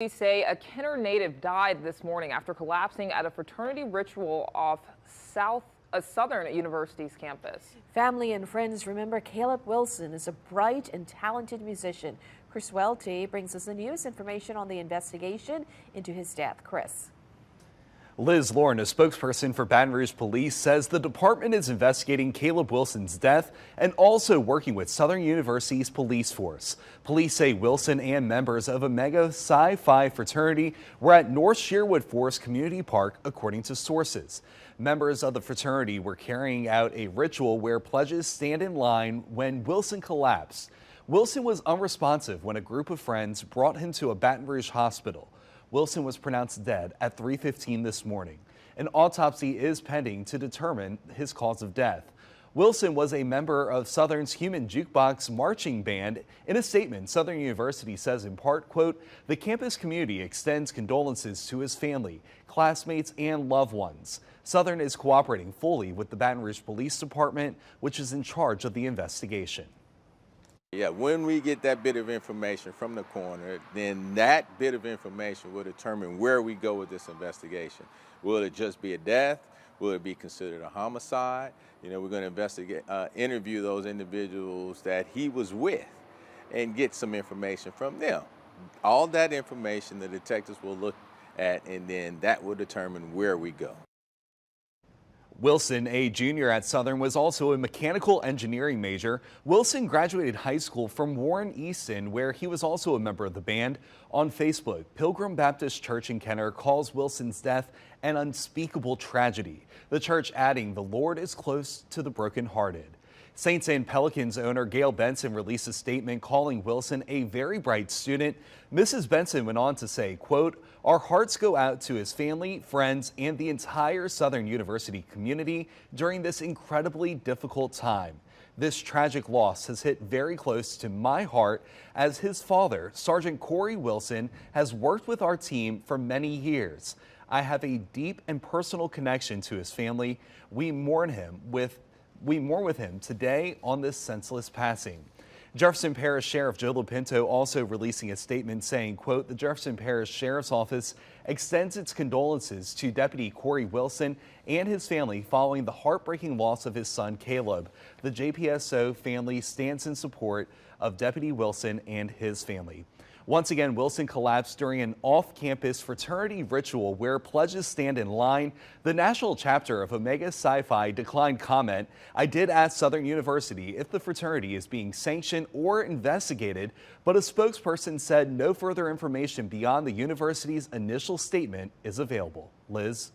Police say a Kenner native died this morning after collapsing at a fraternity ritual off Southern University's campus. Family and friends remember Caleb Wilson as a bright and talented musician. Chris Welty brings us the news information on the investigation into his death. Chris. Liz Lauren, a spokesperson for Baton Rouge Police, says the department is investigating Caleb Wilson's death and also working with Southern University's police force. Police say Wilson and members of Omega Psi Phi fraternity were at North Sherwood Forest Community Park, according to sources. Members of the fraternity were carrying out a ritual where pledges stand in line when Wilson collapsed. Wilson was unresponsive when a group of friends brought him to a Baton Rouge hospital. Wilson was pronounced dead at 3:15 this morning. An autopsy is pending to determine his cause of death. Wilson was a member of Southern's Human Jukebox Marching Band. In a statement, Southern University says in part, quote, "The campus community extends condolences to his family, classmates, and loved ones. Southern is cooperating fully with the Baton Rouge Police Department, which is in charge of the investigation." Yeah, when we get that bit of information from the coroner, then that bit of information will determine where we go with this investigation. Will it just be a death? Will it be considered a homicide? We're going to investigate, interview those individuals that he was with and get some information from them. All that information the detectives will look at, and then that will determine where we go. Wilson, a junior at Southern, was also a mechanical engineering major. Wilson graduated high school from Warren Easton, where he was also a member of the band. On Facebook, Pilgrim Baptist Church in Kenner calls Wilson's death an unspeakable tragedy. The church adding, "The Lord is close to the brokenhearted." Saints and Pelicans owner Gail Benson released a statement calling Wilson a very bright student. Mrs. Benson went on to say, quote, "Our hearts go out to his family, friends, and the entire Southern University community during this incredibly difficult time. This tragic loss has hit very close to my heart as his father, Sergeant Corey Wilson, has worked with our team for many years. I have a deep and personal connection to his family. We mourn with him today on this senseless passing." Jefferson Parish Sheriff Joe Lopinto also releasing a statement saying, quote, "The Jefferson Parish Sheriff's Office extends its condolences to Deputy Corey Wilson and his family following the heartbreaking loss of his son Caleb. The JPSO family stands in support of Deputy Wilson and his family." Once again, Wilson collapsed during an off-campus fraternity ritual where pledges stand in line. The national chapter of Omega Psi Phi declined comment. I did ask Southern University if the fraternity is being sanctioned or investigated, but a spokesperson said no further information beyond the university's initial statement is available. Liz?